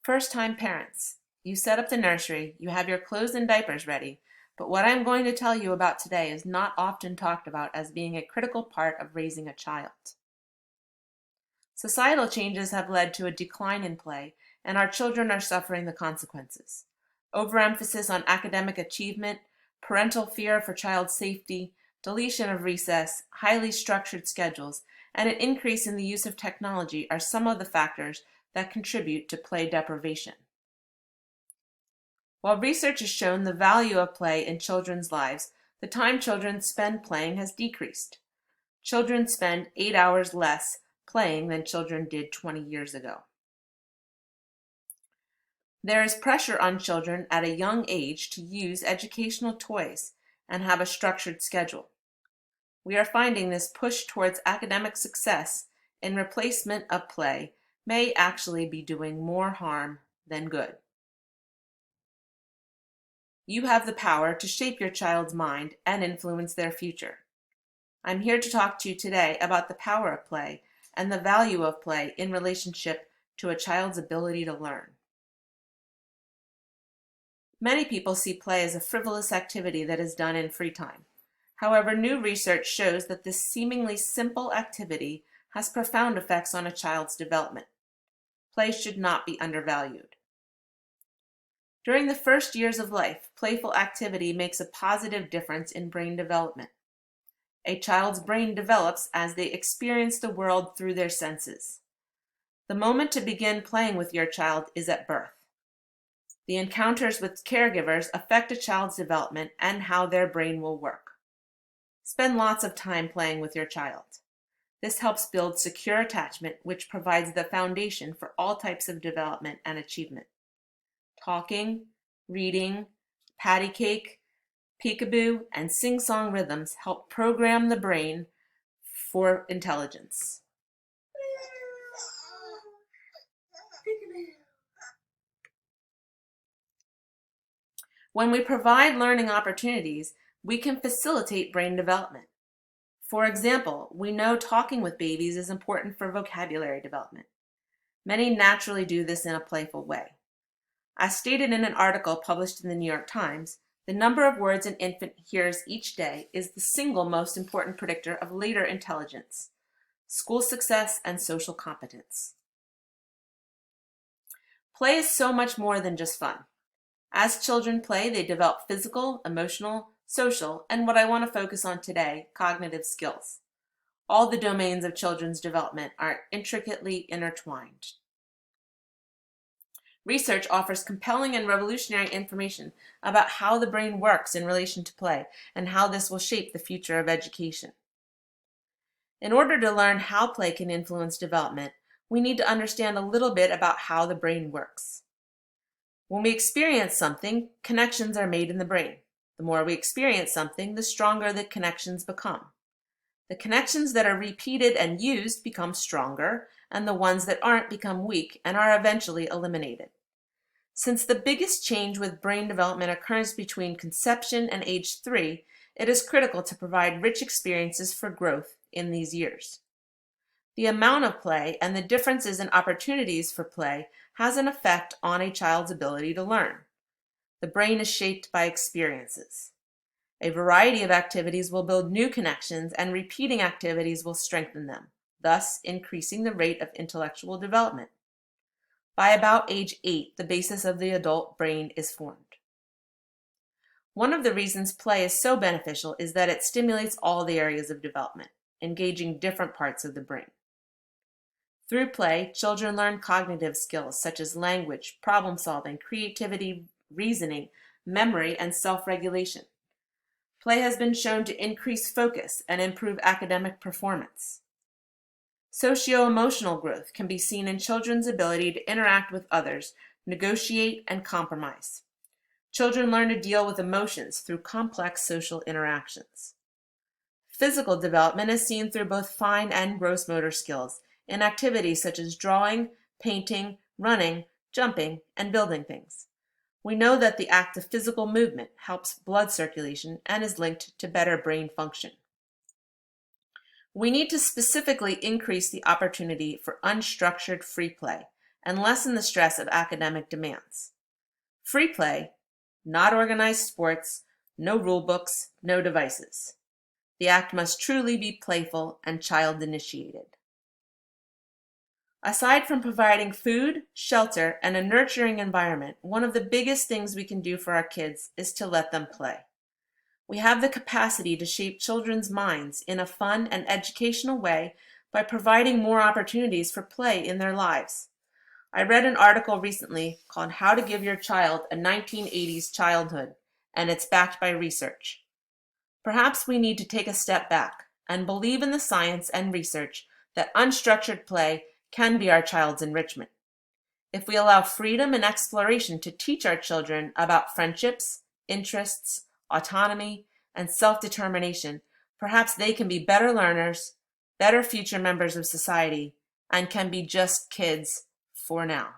First-time parents, you set up the nursery, you have your clothes and diapers ready, but what I'm going to tell you about today is not often talked about as being a critical part of raising a child. Societal changes have led to a decline in play, and our children are suffering the consequences. Overemphasis on academic achievement, parental fear for child safety, deletion of recess, highly structured schedules, and an increase in the use of technology are some of the factors that contribute to play deprivation. While research has shown the value of play in children's lives, the time children spend playing has decreased. Children spend 8 hours less playing than children did 20 years ago. There is pressure on children at a young age to use educational toys and have a structured schedule. We are finding this push towards academic success in replacement of play may actually be doing more harm than good. You have the power to shape your child's mind and influence their future. I'm here to talk to you today about the power of play and the value of play in relationship to a child's ability to learn. Many people see play as a frivolous activity that is done in free time. However, new research shows that this seemingly simple activity has profound effects on a child's development. Play should not be undervalued. During the first years of life, playful activity makes a positive difference in brain development. A child's brain develops as they experience the world through their senses. The moment to begin playing with your child is at birth. The encounters with caregivers affect a child's development and how their brain will work. Spend lots of time playing with your child. This helps build secure attachment, which provides the foundation for all types of development and achievement. Talking, reading, patty cake, peekaboo, and sing-song rhythms help program the brain for intelligence. When we provide learning opportunities, we can facilitate brain development. For example, we know talking with babies is important for vocabulary development. Many naturally do this in a playful way. As stated in an article published in the New York Times, the number of words an infant hears each day is the single most important predictor of later intelligence, school success, and social competence. Play is so much more than just fun. As children play, they develop physical, emotional, social, and what I want to focus on today, cognitive skills. All the domains of children's development are intricately intertwined. Research offers compelling and revolutionary information about how the brain works in relation to play and how this will shape the future of education. In order to learn how play can influence development, we need to understand a little bit about how the brain works. When we experience something, connections are made in the brain. The more we experience something, the stronger the connections become. The connections that are repeated and used become stronger, and the ones that aren't become weak and are eventually eliminated. Since the biggest change with brain development occurs between conception and age 3, it is critical to provide rich experiences for growth in these years. The amount of play and the differences in opportunities for play has an effect on a child's ability to learn. The brain is shaped by experiences. A variety of activities will build new connections, and repeating activities will strengthen them, thus increasing the rate of intellectual development. By about age 8, the basis of the adult brain is formed. One of the reasons play is so beneficial is that it stimulates all the areas of development, engaging different parts of the brain. Through play, children learn cognitive skills such as language, problem solving, creativity, reasoning, memory, and self-regulation. Play has been shown to increase focus and improve academic performance. Socio-emotional growth can be seen in children's ability to interact with others, negotiate, and compromise. Children learn to deal with emotions through complex social interactions. Physical development is seen through both fine and gross motor skills in activities such as drawing, painting, running, jumping, and building things. We know that the act of physical movement helps blood circulation and is linked to better brain function. We need to specifically increase the opportunity for unstructured free play and lessen the stress of academic demands. Free play, not organized sports, no rule books, no devices. The act must truly be playful and child-initiated. Aside from providing food, shelter, and a nurturing environment, one of the biggest things we can do for our kids is to let them play. We have the capacity to shape children's minds in a fun and educational way by providing more opportunities for play in their lives. I read an article recently called How to Give Your Child a 1980s Childhood, and it's backed by research. Perhaps we need to take a step back and believe in the science and research that unstructured play can be our child's enrichment. If we allow freedom and exploration to teach our children about friendships, interests, autonomy, and self-determination, perhaps they can be better learners, better future members of society, and can be just kids for now.